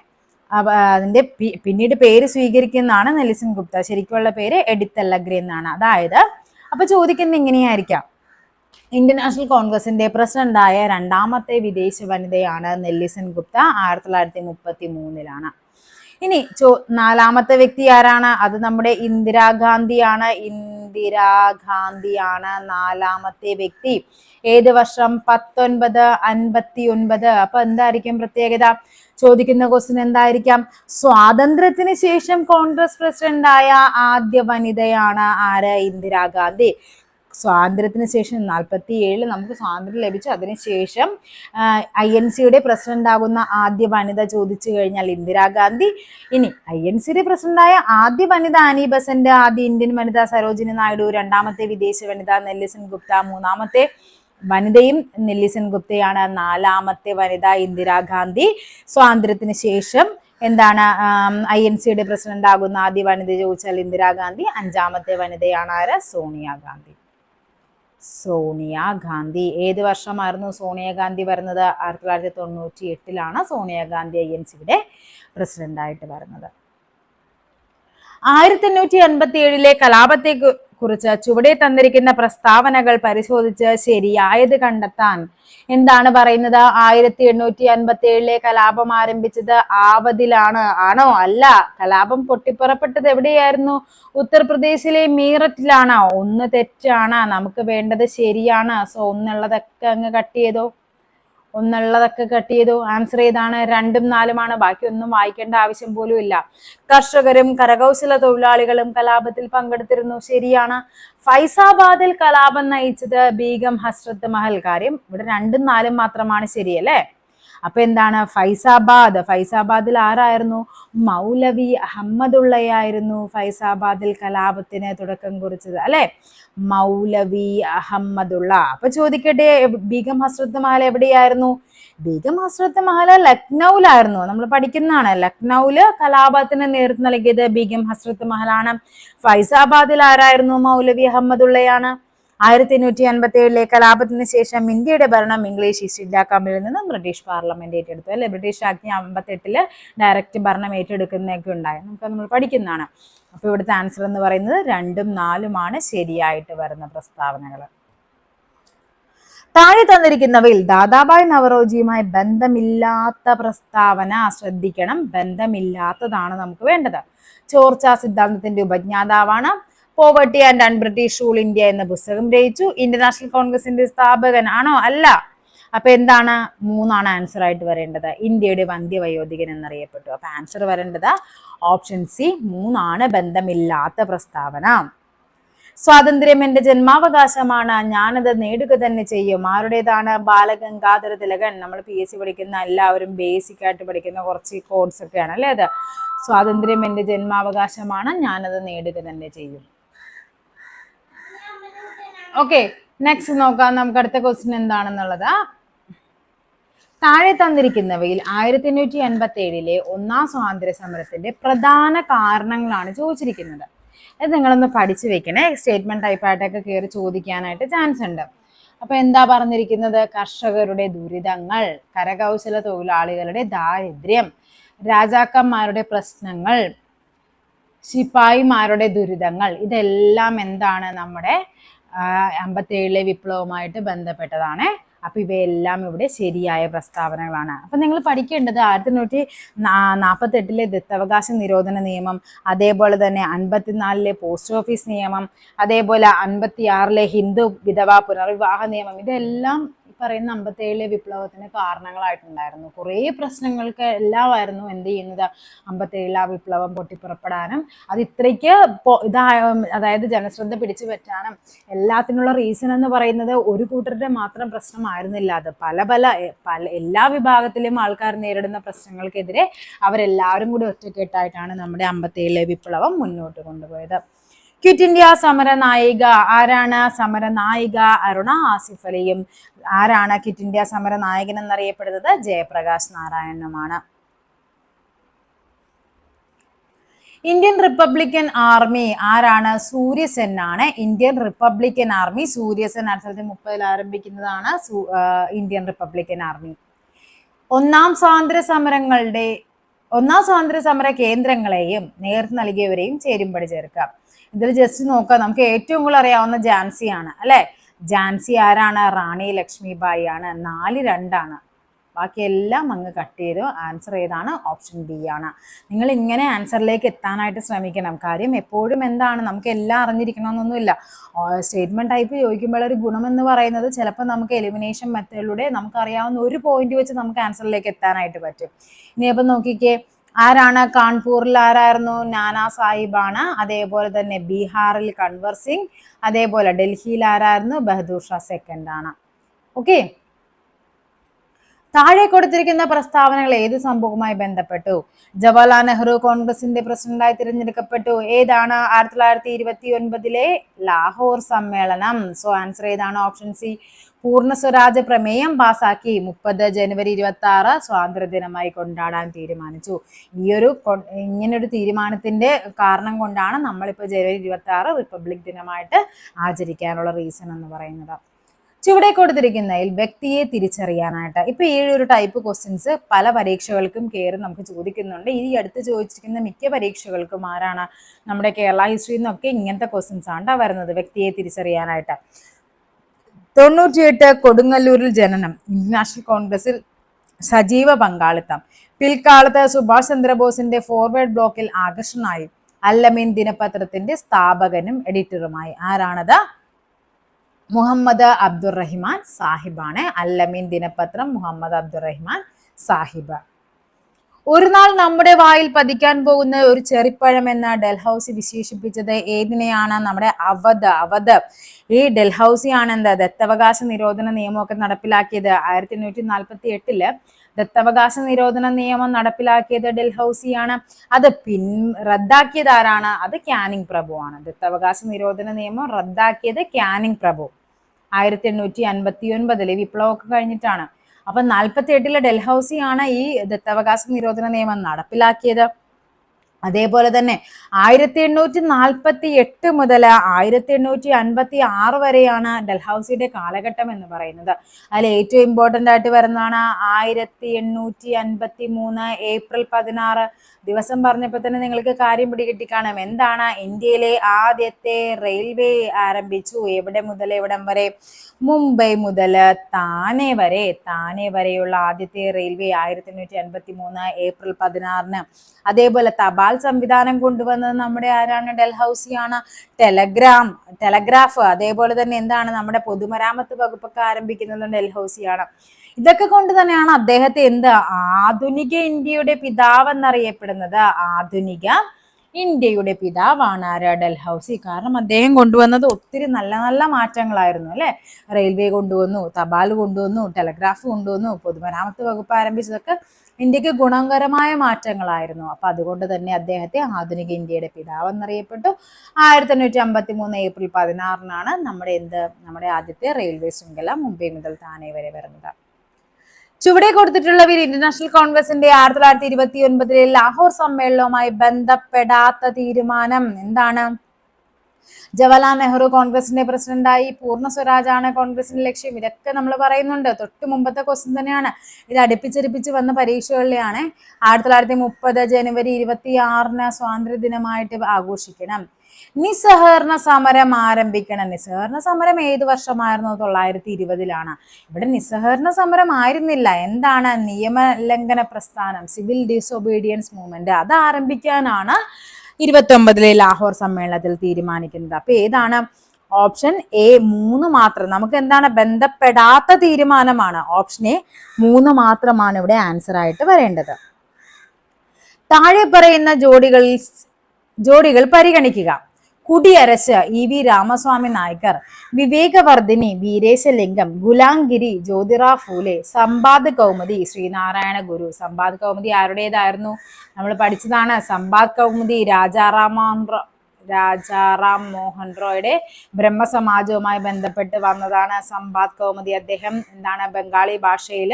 അതിന്റെ പിന്നീട് പേര് സ്വീകരിക്കുന്നതാണ് നെല്ലിസൺ ഗുപ്ത. ശരിക്കുള്ള പേര് എഡിത്ത് എല്ലഗ്രെ എന്നാണ്. അതായത് അപ്പൊ ചോദിക്കുന്നത് ഇങ്ങനെയായിരിക്കാം. ഇന്റർനാഷണൽ കോൺഗ്രസിന്റെ പ്രസിഡന്റായ രണ്ടാമത്തെ വിദേശ വനിതയാണ് നെല്ലിസൺ ഗുപ്ത. 1933. ഇനി നാലാമത്തെ വ്യക്തി ആരാണ്? അത് നമ്മുടെ ഇന്ദിരാഗാന്ധിയാണ്. ഇന്ദിരാഗാന്ധിയാണ് നാലാമത്തെ വ്യക്തി. ഏത് വർഷം? 1959. അപ്പൊ എന്തായിരിക്കും പ്രത്യേകത? ചോദിക്കുന്ന ക്വസ്റ്റ്യൻ എന്തായിരിക്കാം? സ്വാതന്ത്ര്യത്തിന് ശേഷം കോൺഗ്രസ് പ്രസിഡന്റായ ആദ്യ വനിതയാണ് ആര്? ഇന്ദിരാഗാന്ധി. സ്വാതന്ത്ര്യത്തിന് ശേഷം 47 നമുക്ക് സ്വാതന്ത്ര്യം ലഭിച്ചു. അതിനുശേഷം INCയുടെ പ്രസിഡന്റ് ആകുന്ന ആദ്യ വനിത ചോദിച്ചു കഴിഞ്ഞാൽ ഇന്ദിരാഗാന്ധി. ഇനി INCയുടെ പ്രസിഡന്റായ ആദ്യ വനിത ആനി ബസന്റ്. ആദ്യ ഇന്ത്യൻ വനിത സരോജിനി നായിഡു. രണ്ടാമത്തെ വിദേശ വനിത നെല്ലിസൺ ഗുപ്ത. മൂന്നാമത്തെ വനിതയും നെല്ലിസൺ ഗുപ്തയാണ്. നാലാമത്തെ വനിത ഇന്ദിരാഗാന്ധി. സ്വാതന്ത്ര്യത്തിന് ശേഷം INCയുടെ പ്രസിഡന്റ് ആകുന്ന ആദ്യ വനിത ചോദിച്ചാൽ ഇന്ദിരാഗാന്ധി. അഞ്ചാമത്തെ വനിതയാണ് ആര്? സോണിയാഗാന്ധി. സോണിയാഗാന്ധി. ഏത് വർഷമായിരുന്നു സോണിയാഗാന്ധി വരുന്നത്? 1998 സോണിയാഗാന്ധി INCയുടെ പ്രസിഡന്റായിട്ട് വരുന്നത്. 1857 കലാപത്തെ കുറിച്ച് ചുവടെ തന്നിരിക്കുന്ന പ്രസ്താവനകൾ പരിശോധിച്ച് ശരിയായത് കണ്ടെത്താൻ. എന്താണ് പറയുന്നത്? 1857 കലാപം ആരംഭിച്ചത് ആവതിലാണ്. ആണോ? അല്ല. കലാപം പൊട്ടിപ്പുറപ്പെട്ടത് എവിടെയായിരുന്നു? ഉത്തർപ്രദേശിലെ മീററ്റിലാണ്. ഒന്ന് തെറ്റാണ്, നമുക്ക് വേണ്ടത് ശരിയാണ്. സോ ഒന്നുള്ളതൊക്കെ അങ്ങ് കട്ട് ചെയ്തോ. ആൻസർ ഏതാണ്? 2ഉം 4ഉമാണ്. ബാക്കി ഒന്നും വായിക്കേണ്ട ആവശ്യം പോലും ഇല്ല. കർഷകരും കരകൗശല തൊഴിലാളികളും കലാപത്തിൽ പങ്കെടുത്തിരുന്നു. ശരിയാണ്. ഫൈസാബാദിൽ കലാപം നയിച്ചത് ബീഗം ഹസ്രത്ത് മഹൽ. കാര്യം ഇവിടെ 2ഉം 4ഉം മാത്രമാണ് ശരിയല്ലേ? അപ്പൊ എന്താണ്? ഫൈസാബാദിൽ ആരായിരുന്നു? മൗലവി അഹമ്മദുള്ളയായിരുന്നു ഫൈസാബാദിൽ കലാപത്തിന് തുടക്കം കുറിച്ചത് അല്ലെ? മൗലവി അഹമ്മദുള്ള. അപ്പൊ ചോദിക്കട്ടെ, ബീഗം ഹസ്രത്ത് മഹൽ എവിടെയായിരുന്നു? ബീഗം ഹസ്രത്ത് മഹൽ ലക്നൌലായിരുന്നു. നമ്മൾ പഠിക്കുന്നതാണ്. ലക്നൌല് കലാപത്തിന് നേതൃത്വം നൽകിയത് ബീഗം ഹസ്രത്ത് മഹലാണ്. ഫൈസാബാദിൽ ആരായിരുന്നു? മൗലവി അഹമ്മദുള്ളയാണ്. 1857 കലാപത്തിന് ശേഷം ഇന്ത്യയുടെ ഭരണം ഇംഗ്ലീഷ് ഈസ്റ്റ് ഇന്ത്യ കമ്പനിയിൽ നിന്ന് ബ്രിട്ടീഷ് പാർലമെന്റ് ഏറ്റെടുത്തു അല്ലെ? ബ്രിട്ടീഷ് ആക്ട് 58 ഡയറക്റ്റ് ഭരണം ഏറ്റെടുക്കുന്നതൊക്കെ ഉണ്ടായി. നമ്മൾ പഠിക്കുന്നതാണ്. അപ്പൊ ഇവിടുത്തെ ആൻസർ എന്ന് പറയുന്നത് 2ഉം 4ഉമാണ് ശരിയായിട്ട് വരുന്ന പ്രസ്താവനകൾ. താഴെ തന്നിരിക്കുന്നവയിൽ ദാദാഭായ് നവറോജിയുമായി ബന്ധമില്ലാത്ത പ്രസ്താവന ശ്രദ്ധിക്കണം. ബന്ധമില്ലാത്തതാണ് നമുക്ക് വേണ്ടത്. ചോർച്ചാ സിദ്ധാന്തത്തിന്റെ ഉപജ്ഞാതാവാണ്. Poverty and unBritish rule India എന്ന പുസ്തകം രചിച്ചു. ഇന്ത്യൻ നാഷണൽ കോൺഗ്രസിന്റെ സ്ഥാപകൻ. ആണോ? അല്ല. അപ്പൊ എന്താണ്? 3ആണ് ആൻസർ ആയിട്ട് വരേണ്ടത്. ഇന്ത്യയുടെ വന്ധ്യവയോധികൻ എന്നറിയപ്പെട്ടു. അപ്പൊ ആൻസർ വരേണ്ടത് ഓപ്ഷൻ സി 3ആണ്, ബന്ധമില്ലാത്ത പ്രസ്താവന. സ്വാതന്ത്ര്യം എന്റെ ജന്മാവകാശമാണ്, ഞാനത് നേടുക തന്നെ ചെയ്യും. ആരുടേതാണ്? ബാലഗംഗാധര തിലകൻ. നമ്മൾ PSC പഠിക്കുന്ന എല്ലാവരും ബേസിക് ആയിട്ട് പഠിക്കുന്ന കുറച്ച് കോഡ്സ് ഒക്കെയാണ് അല്ലേ അത്? സ്വാതന്ത്ര്യം എന്റെ ജന്മാവകാശമാണ്, ഞാനത് നേടുക തന്നെ ചെയ്യും. ഓക്കെ, നെക്സ്റ്റ് നോക്കാം. നമുക്ക് അടുത്ത ക്വസ്റ്റ്യൻ എന്താണെന്നുള്ളത്. താഴെ തന്നിരിക്കുന്നവയിൽ 1887 ഒന്നാം സ്വാതന്ത്ര്യ സമരത്തിന്റെ പ്രധാന കാരണങ്ങളാണ് ചോദിച്ചിരിക്കുന്നത്. ഇത് നിങ്ങളൊന്ന് പഠിച്ചു വെക്കണേ. സ്റ്റേറ്റ്മെന്റ് ടൈപ്പായിട്ടൊക്കെ കയറി ചോദിക്കാനായിട്ട് ചാൻസ് ഉണ്ട്. അപ്പൊ എന്താ പറഞ്ഞിരിക്കുന്നത്? കർഷകരുടെ ദുരിതങ്ങൾ, കരകൗശല തൊഴിലാളികളുടെ ദാരിദ്ര്യം, രാജാക്കന്മാരുടെ പ്രശ്നങ്ങൾ, ശിപായിമാരുടെ ദുരിതങ്ങൾ, ഇതെല്ലാം എന്താണ്? നമ്മുടെ 57 വിപ്ലവവുമായിട്ട് ബന്ധപ്പെട്ടതാണ്. അപ്പൊ ഇവയെല്ലാം ഇവിടെ ശരിയായ പ്രസ്താവനകളാണ്. അപ്പൊ നിങ്ങൾ പഠിക്കേണ്ടത് 1848 ദത്തവകാശ നിരോധന നിയമം, അതേപോലെ തന്നെ 54 പോസ്റ്റ് ഓഫീസ് നിയമം, അതേപോലെ 56 ഹിന്ദു വിധവാ പുനർവിവാഹ നിയമം, ഇതെല്ലാം പറയുന്ന 57 വിപ്ലവത്തിന് കാരണങ്ങളായിട്ടുണ്ടായിരുന്നു. കുറേ പ്രശ്നങ്ങൾക്ക് എല്ലാമായിരുന്നു എന്ത് ചെയ്യുന്നത്? 57 വിപ്ലവം പൊട്ടിപ്പുറപ്പെടാനും അത് ഇത്രയ്ക്ക് അതായത് ജനശ്രദ്ധ പിടിച്ചു പറ്റാനും എല്ലാത്തിനുള്ള റീസൺ എന്ന് പറയുന്നത് ഒരു കൂട്ടരുടെ മാത്രം പ്രശ്നമായിരുന്നില്ല. അത് പല എല്ലാ വിഭാഗത്തിലും ആൾക്കാർ നേരിടുന്ന പ്രശ്നങ്ങൾക്കെതിരെ അവരെല്ലാവരും കൂടി ഒറ്റക്കെട്ടായിട്ടാണ് നമ്മുടെ 57 വിപ്ലവം മുന്നോട്ട് കൊണ്ടുപോയത്. ക്വിറ്റ് ഇന്ത്യ സമര നായിക ആരാണ്? സമര നായിക അരുണ ആസിഫ് അലിയും. ആരാണ് ക്വിറ്റ് ഇന്ത്യ സമര നായകൻ എന്നറിയപ്പെടുന്നത്? ജയപ്രകാശ് നാരായണനുമാണ്. ഇന്ത്യൻ റിപ്പബ്ലിക്കൻ ആർമി ആരാണ്? സൂര്യസെൻ ആണ്. ഇന്ത്യൻ റിപ്പബ്ലിക്കൻ ആർമി സൂര്യസെൻ 1930 ആരംഭിക്കുന്നതാണ് ഇന്ത്യൻ റിപ്പബ്ലിക്കൻ ആർമി. ഒന്നാം സ്വാതന്ത്ര്യ സമര കേന്ദ്രങ്ങളെയും നേതൃത്വം നൽകിയവരെയും ചേരുംപടി ചേർക്കാം. ഇതിൽ ജസ്റ്റ് നോക്കാം. നമുക്ക് ഏറ്റവും കൂടുതൽ അറിയാവുന്ന ഝാൻസിയാണ് അല്ലെ? ഝാൻസി ആരാണ്? റാണി ലക്ഷ്മിബായി ആണ്. 4-2 ബാക്കിയെല്ലാം അങ്ങ് കട്ട് ചെയ്തു. ആൻസർ ഏതാണ്? ഓപ്ഷൻ ബി ആണ്. നിങ്ങൾ ഇങ്ങനെ ആൻസറിലേക്ക് എത്താനായിട്ട് ശ്രമിക്കണം. കാര്യം എപ്പോഴും എന്താണ്, നമുക്ക് എല്ലാം അറിഞ്ഞിരിക്കണമെന്നൊന്നുമില്ല. സ്റ്റേറ്റ്മെന്റ് ടൈപ്പ് ചോദിക്കുമ്പോൾ ഒരു ഗുണം എന്ന് പറയുന്നത് ചിലപ്പോൾ നമുക്ക് എലിമിനേഷൻ മെത്തേഡിലൂടെ നമുക്കറിയാവുന്ന ഒരു പോയിന്റ് വെച്ച് നമുക്ക് ആൻസറിലേക്ക് എത്താനായിട്ട് പറ്റും. ഇനിയപ്പം നോക്കിക്കേ, ആരാണ്? കാൺപൂരിൽ ആരായിരുന്നു? നാനാ സാഹിബാണ്. അതേപോലെ തന്നെ ബീഹാറിൽ കൺവർ സിംഗ്, അതേപോലെ ഡൽഹിയിൽ ആരായിരുന്നു? ബഹദൂർ ഷാ സെക്കൻഡ് ആണ്. ഓക്കെ, താഴെ കൊടുത്തിരിക്കുന്ന പ്രസ്താവനകൾ ഏത് സംഭവവുമായി ബന്ധപ്പെട്ടു? ജവഹർലാൽ നെഹ്റു കോൺഗ്രസിന്റെ പ്രസിഡന്റായി തിരഞ്ഞെടുക്കപ്പെട്ടു. ഏതാണ്? 1929 ലാഹോർ സമ്മേളനം. സോ ആൻസർ ഏതാണ്? Option C. പൂർണ്ണ സ്വരാജ് പ്രമേയം പാസാക്കി 30 ജനുവരി 26 സ്വാതന്ത്ര്യദിനമായി കൊണ്ടാടാൻ തീരുമാനിച്ചു. ഇങ്ങനൊരു തീരുമാനത്തിന്റെ കാരണം കൊണ്ടാണ് നമ്മളിപ്പോൾ ജനുവരി 26 റിപ്പബ്ലിക് ദിനമായിട്ട് ആചരിക്കാനുള്ള റീസൺ എന്ന് പറയുന്നത്. ചുവടെ കൊടുത്തിരിക്കുന്നതിൽ വ്യക്തിയെ തിരിച്ചറിയാനായിട്ട് ഇപ്പൊ ഈ ഒരു ടൈപ്പ് ക്വസ്റ്റ്യൻസ് പല പരീക്ഷകൾക്കും കയറി നമുക്ക് ചോദിക്കുന്നുണ്ട്. ഈ അടുത്ത് ചോദിച്ചിരിക്കുന്ന മിക്ക പരീക്ഷകൾക്കും ആരാണ് നമ്മുടെ കേരള ഹിസ്റ്ററിയിൽ നിന്നൊക്കെ ഇങ്ങനത്തെ ക്വസ്റ്റ്യൻസ് ആണ് വരുന്നത് വ്യക്തിയെ തിരിച്ചറിയാനായിട്ട്. 98 കൊടുങ്ങല്ലൂരിൽ ജനനം, ഇന്ത്യൻ നാഷണൽ കോൺഗ്രസിൽ സജീവ പങ്കാളിത്തം, പിൽക്കാലത്ത് സുഭാഷ് ചന്ദ്രബോസിന്റെ ഫോർവേഡ് ബ്ലോക്കിൽ ആകർഷണനായി, അല്ലമീൻ ദിനപത്രത്തിന്റെ സ്ഥാപകനും എഡിറ്ററുമായി. ആരാണത്? മുഹമ്മദ് അബ്ദുറഹിമാൻ സാഹിബാണ്. അല്ലമീൻ ദിനപത്രം മുഹമ്മദ് അബ്ദുറഹിമാൻ സാഹിബ്. ഒരു നാൾ നമ്മുടെ വായിൽ പതിക്കാൻ പോകുന്ന ഒരു ചെറിപ്പഴം എന്ന ഡൽഹൌസി വിശേഷിപ്പിച്ചത് ഏതിനെയാണ്? നമ്മുടെ അവധ്. ഈ ഡൽഹൌസി ആണ് എന്താ ദത്തവകാശ നിരോധന നിയമമൊക്കെ നടപ്പിലാക്കിയത്. 1848 ദത്തവകാശ നിരോധന നിയമം നടപ്പിലാക്കിയത് ഡൽഹൌസിയാണ്. അത് റദ്ദാക്കിയത് ആരാണ്? അത് കാനിങ് പ്രഭു ആണ്. ദത്തവകാശ നിരോധന നിയമം റദ്ദാക്കിയത് കാനിങ് പ്രഭു 1859 വിപ്ലവമൊക്കെ കഴിഞ്ഞിട്ടാണ്. അപ്പൊ 48 ഡൽഹൌസിയാണ് ഈ ദത്തവകാശ നിരോധന നിയമം നടപ്പിലാക്കിയത്. അതേപോലെ തന്നെ 1848 മുതൽ 1856 വരെയാണ് ഡൽഹൌസിയുടെ കാലഘട്ടം എന്ന് പറയുന്നത്. അതിൽ ഏറ്റവും ഇമ്പോർട്ടൻ്റ് ആയിട്ട് വരുന്നതാണ് 1853 ഏപ്രിൽ 16 ദിവസം പറഞ്ഞപ്പോൾ തന്നെ നിങ്ങൾക്ക് കാര്യം പിടികിട്ടി കാണാം. എന്താണ്? ഇന്ത്യയിലെ ആദ്യത്തെ റെയിൽവേ ആരംഭിച്ചു. എവിടെ മുതൽ എവിടം വരെ? മുംബൈ മുതൽ താനെ വരെയുള്ള ആദ്യത്തെ റെയിൽവേ 1853 ഏപ്രിൽ 16. അതേപോലെ തപാൽ സംവിധാനം കൊണ്ടുവന്നത് നമ്മുടെ ആരാണ്? ഡൽഹൌസിയാണ്. ടെലഗ്രാഫ് അതേപോലെ തന്നെ എന്താണ് നമ്മുടെ പൊതുമരാമത്ത് വകുപ്പൊക്കെ ആരംഭിക്കുന്നത് ഡൽഹൌസിയാണ്. ഇതൊക്കെ കൊണ്ട് തന്നെയാണ് അദ്ദേഹത്തെ ആധുനിക ഇന്ത്യയുടെ പിതാവ് എന്നറിയപ്പെടുന്നത്. ആധുനിക ഇന്ത്യയുടെ പിതാവാണ് ആര്? ഡൽഹൌസി. കാരണം അദ്ദേഹം കൊണ്ടുവന്നത് ഒത്തിരി നല്ല നല്ല മാറ്റങ്ങളായിരുന്നു അല്ലെ. റെയിൽവേ കൊണ്ടുവന്നു, തപാൽ കൊണ്ടുവന്നു, ടെലഗ്രാഫ് കൊണ്ടുവന്നു, പൊതുമരാമത്ത് വകുപ്പ് ആരംഭിച്ചതൊക്കെ ഇന്ത്യക്ക് ഗുണകരമായ മാറ്റങ്ങളായിരുന്നു. അപ്പൊ അതുകൊണ്ട് തന്നെ അദ്ദേഹത്തെ ആധുനിക ഇന്ത്യയുടെ പിതാവ് എന്നറിയപ്പെട്ടു. 1853 ഏപ്രിൽ 16 നമ്മുടെ ആദ്യത്തെ റെയിൽവേ ശൃംഖല മുംബൈ മുതൽ താനെ വരെ വരുന്നത്. ചുവടെ കൊടുത്തിട്ടുള്ളവയിൽ ഇന്റർനാഷണൽ കോൺഗ്രസിന്റെ 1929 ലാഹോർ സമ്മേളനവുമായി ബന്ധപ്പെടാത്ത തീരുമാനം എന്താണ്? ജവഹർലാൽ നെഹ്റു കോൺഗ്രസിന്റെ പ്രസിഡന്റായി. പൂർണ്ണ സ്വരാജാണ് കോൺഗ്രസിന്റെ ലക്ഷ്യം. ഇതൊക്കെ നമ്മൾ പറയുന്നുണ്ട്. തൊട്ട് മുമ്പത്തെ ക്വസ്റ്റ്യൻ തന്നെയാണ്. ഇത് അടുപ്പിച്ചടുപ്പിച്ച് വന്ന പരീക്ഷകളിലെയാണ്. 1930 ജനുവരി 26 സ്വാതന്ത്ര്യ ദിനമായിട്ട് ആഘോഷിക്കണം. നിസ്സഹകരണ സമരം ആരംഭിക്കണം. നിസ്സഹകരണ സമരം ഏത് വർഷമായിരുന്നു? 1920. ഇവിടെ നിസ്സഹകരണ സമരം ആയിരുന്നില്ല. എന്താണ്? നിയമലംഘന പ്രസ്ഥാനം, സിവിൽ ഡിസൊബീഡിയൻസ് മൂവ്മെന്റ്. അത് ആരംഭിക്കാനാണ് 29 ലാഹോർ സമ്മേളനത്തിൽ തീരുമാനിക്കുന്നത്. അപ്പൊ ഏതാണ്? ഓപ്ഷൻ എ 3 മാത്രം. നമുക്ക് എന്താണ്? ബന്ധപ്പെടാത്ത തീരുമാനമാണ്. ഓപ്ഷൻ എ 3 മാത്രമാണ് ഇവിടെ ആൻസർ ആയിട്ട് വരേണ്ടത്. താഴെ പറയുന്ന ജോഡികൾ പരിഗണിക്കുക. കുടിയരശ് EV രാമസ്വാമി നായ്ക്കർ, വിവേകവർദ്ധിനി വീരേശലിംഗം, ഗുലാംഗിരി ജ്യോതിറാവ് ഫൂലെ, സമ്പാദ് കൗമുദി ശ്രീനാരായണ ഗുരു. സമ്പാദ് കൗമുദി ആരുടേതായിരുന്നു? നമ്മൾ പഠിച്ചതാണ്. സമ്പാദ് കൗമുദി രാജാറാം മോഹൻ റോയുടെ ബ്രഹ്മസമാജവുമായി ബന്ധപ്പെട്ട് വന്നതാണ് സമ്പാദ് കൗമുദി. അദ്ദേഹം ബംഗാളി ഭാഷയിൽ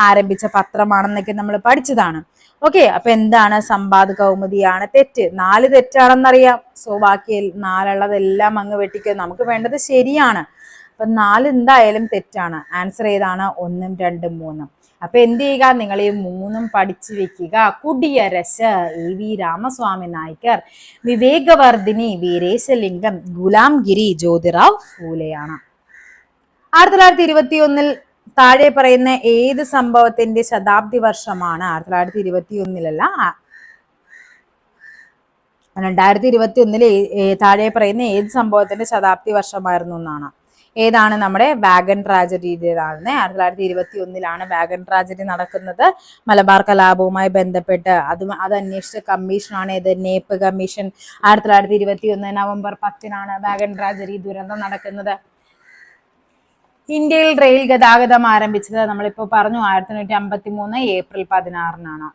ആരംഭിച്ച പത്രമാണെന്നൊക്കെ നമ്മൾ പഠിച്ചതാണ്. ഓക്കെ, അപ്പൊ എന്താണ്? സമ്പാദ് കൗമുദിയാണ് തെറ്റ്. 4 തെറ്റാണെന്നറിയാം. സോ ബാക്കി 4 ഉള്ളതെല്ലാം അങ്ങ് വെട്ടിക്കുക. നമുക്ക് വേണ്ടത് ശരിയാണ്. അപ്പൊ 4 എന്തായാലും തെറ്റാണ്. ആൻസർ ഏതാണ്? 1, 2, 3. അപ്പൊ എന്ത് ചെയ്യുക? നിങ്ങൾ ഈ 3 പഠിച്ചു വെക്കുക. കുടിയരശ് EV രാമസ്വാമി നായ്ക്കർ, വിവേകവർദ്ധിനി വീരേശലിംഗം, ഗുലാംഗിരി ജ്യോതിറാവ് ഫൂലെയാണ്. 1921 താഴെ പറയുന്ന ഏത് സംഭവത്തിന്റെ ശതാബ്ദി വർഷമാണ്? 1921 2021 താഴെ പറയുന്ന ഏത് സംഭവത്തിന്റെ ശതാബ്ദി വർഷമായിരുന്നു എന്നാണ്. ഏതാണ്? നമ്മുടെ വാഗൺ ട്രാജഡിയുടേതാണ്. 1921 വാഗൺ ട്രാജഡി നടക്കുന്നത്. മലബാർ കലാപവുമായി ബന്ധപ്പെട്ട് അത് അന്വേഷിച്ച കമ്മീഷനാണ് ഇത്, Knapp commission. 1921 November 10 wagon tragedy ദുരന്തം നടക്കുന്നത്. ഇന്ത്യയിൽ റെയിൽ ഗതാഗതം ആരംഭിച്ചത് നമ്മളിപ്പോ പറഞ്ഞു 1953 ഏപ്രിൽ 16.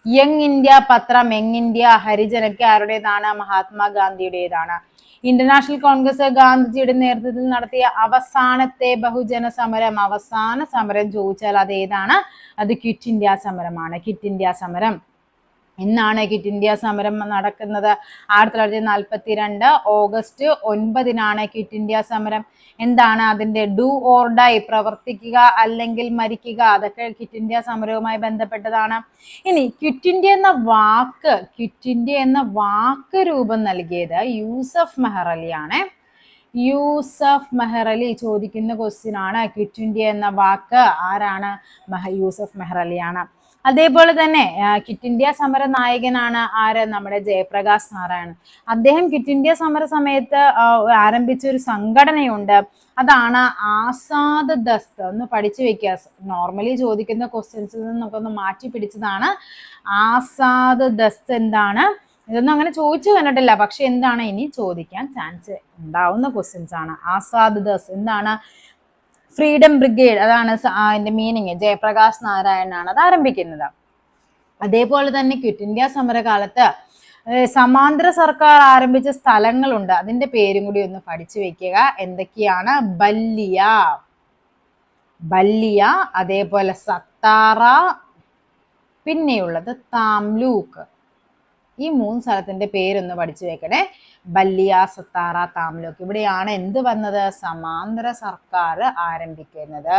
യങ് ഇന്ത്യ പത്രം, യങ് ഇന്ത്യ ഹരിജനൊക്കെ ആരുടേതാണ്? മഹാത്മാഗാന്ധിയുടേതാണ്. ഇന്റർനാഷണൽ കോൺഗ്രസ് ഗാന്ധിജിയുടെ നേതൃത്വത്തിൽ നടത്തിയ അവസാനത്തെ ബഹുജന സമരം, ചോദിച്ചാൽ അത് ഏതാണ്? അത് ക്വിറ്റ് ഇന്ത്യ സമരമാണ്. ക്വിറ്റ് ഇന്ത്യ സമരം എന്നാണ് ക്വിറ്റ് ഇന്ത്യ സമരം നടക്കുന്നത്? 1942 ഓഗസ്റ്റ് 9 ക്വിറ്റ് ഇന്ത്യ സമരം. എന്താണ് അതിന്റെ ഡു ഓർ ഡൈ, പ്രവർത്തിക്കുക അല്ലെങ്കിൽ മരിക്കുക, അതൊക്കെ ക്വിറ്റ് ഇന്ത്യ സമരവുമായി ബന്ധപ്പെട്ടതാണ്. ഇനി ക്വിറ്റ് ഇന്ത്യ എന്ന വാക്ക് രൂപം നൽകിയത് യൂസഫ് മെഹർ അലിയാണ്. യൂസഫ് മെഹർ അലി ചോദിക്കുന്ന ക്വസ്റ്റ്യൻ ആണ്. ക്വിറ്റ് ഇന്ത്യ എന്ന വാക്ക് ആരാണ്? യൂസഫ് മെഹർ അലിയാണ്. അതേപോലെ തന്നെ ക്വിറ്റ് ഇന്ത്യ സമര നായകനാണ് ആര്? നമ്മുടെ ജയപ്രകാശ് നാരായൺ. അദ്ദേഹം ക്വിറ്റ് ഇന്ത്യ സമര സമയത്ത് ആരംഭിച്ച ഒരു സംഘടനയുണ്ട്, അതാണ് ആസാദ് ദസ്ത്. ഒന്ന് പഠിച്ചു വെക്കുക. നോർമലി ചോദിക്കുന്ന ക്വസ്റ്റ്യൻസിൽ നിന്ന് നമുക്കൊന്ന് മാറ്റി പിടിച്ചതാണ്. ആസാദ് ദസ്ത് എന്താണ്? ഇതൊന്നും അങ്ങനെ ചോദിച്ചു കണ്ടിട്ടില്ല, പക്ഷെ എന്താണ് ഇനി ചോദിക്കാൻ ചാൻസ് ഉണ്ടാവുന്ന ക്വസ്റ്റ്യൻസ് ആണ്. ആസാദ് ദസ്ത് എന്താണ്? ഫ്രീഡം ബ്രിഗേഡ്, അതാണ് അതിന്റെ മീനിങ്. ജയപ്രകാശ് നാരായണാണ് അത് ആരംഭിക്കുന്നത്. അതേപോലെ തന്നെ ക്വിറ്റ് ഇന്ത്യ സമരകാലത്ത് സമാന്തര സർക്കാർ ആരംഭിച്ച സ്ഥലങ്ങളുണ്ട്, അതിന്റെ പേരും കൂടി ഒന്ന് പഠിച്ചു വെക്കുക. എന്തൊക്കെയാണ്? ബല്ലിയ, അതേപോലെ സത്താറ, പിന്നെയുള്ളത് താംലൂക്ക്. ഈ 3 സ്ഥലത്തിന്റെ പേരൊന്ന് പഠിച്ചു വെക്കണേ. ബല്ലിയ, സത്താറ, താംലൂക്ക്. ഇവിടെയാണ് എന്ത് വന്നത്? സമാന്തര സർക്കാർ ആരംഭിക്കുന്നത്.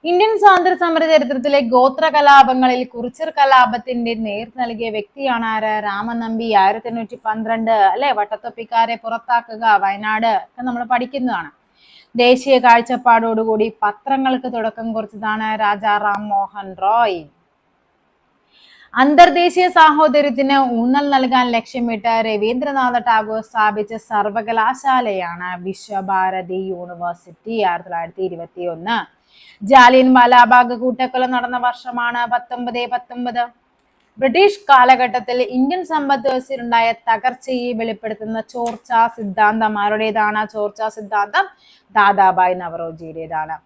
ഇന്ത്യൻ സ്വാതന്ത്ര്യ സമര ചരിത്രത്തിലെ ഗോത്ര കലാപങ്ങളിൽ കുറിച്യർ കലാപത്തിന്റെ നേർ നൽകിയ വ്യക്തിയാണ് ആര്? രാമനമ്പി. 1812 അല്ലെ, വട്ടത്തൊപ്പിക്കാരെ പുറത്താക്കുക, വയനാട് ഒക്കെ നമ്മൾ പഠിക്കുന്നതാണ്. ദേശീയ കാഴ്ചപ്പാടോടുകൂടി പത്രങ്ങൾക്ക് തുടക്കം കുറിച്ചതാണ് രാജാറാം മോഹൻ റോയ്. അന്തർദേശീയ സാഹോദര്യത്തിന് ഊന്നൽ നൽകാൻ ലക്ഷ്യമിട്ട് രവീന്ദ്രനാഥ ടാഗോർ സ്ഥാപിച്ച സർവകലാശാലയാണ് വിശ്വഭാരതി യൂണിവേഴ്സിറ്റി. 1921. ജാലിയൻ വാലാബാഗ് കൂട്ടക്കൊല നടന്ന വർഷമാണ് 1919. ബ്രിട്ടീഷ് കാലഘട്ടത്തിൽ ഇന്ത്യൻ സമ്പദ് വ്യവസ്ഥയിലുണ്ടായ തകർച്ചയെ വെളിപ്പെടുത്തുന്ന ചോർച്ചാ സിദ്ധാന്തം ആരുടേതാണ്? ചോർച്ചാ സിദ്ധാന്തം ദാദാബായ് നവറോജിയുടേതാണ്.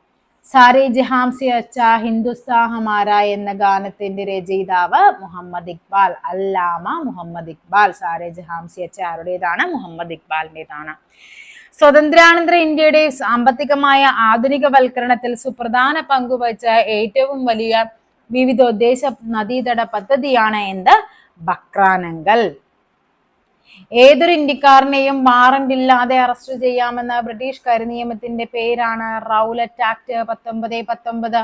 സാരേ ജഹാം സെ അച്ഛാ ഹിന്ദുസ്ഥാൻ ഹമാര എന്ന ഗാനത്തിന്റെ രചയിതാവ് മുഹമ്മദ് ഇക്ബാൽ. അല്ലാമ മുഹമ്മദ് ഇക്ബാൽ. സാരേ ജഹാം സെ അച്ഛാ ആരുടേതാണ്? മുഹമ്മദ് ഇക്ബാലിന്റേതാണ്. സ്വതന്ത്രാനന്തര ഇന്ത്യയുടെ സാമ്പത്തികമായ ആധുനികവൽക്കരണത്തിൽ സുപ്രധാന പങ്കുവച്ച ഏറ്റവും വലിയ വിവിധോദ്ദേശ നദീതട പദ്ധതിയാണ് എന്ത്? ബക്രാനങ്കൽ. ഏതൊരു ഇന്ത്യക്കാരനെയും വാറന്റ് ഇല്ലാതെ അറസ്റ്റ് ചെയ്യാമെന്ന ബ്രിട്ടീഷ് കരിനിയമത്തിന്റെ പേരാണ് റൗലറ്റ് ആക്ട് 1919.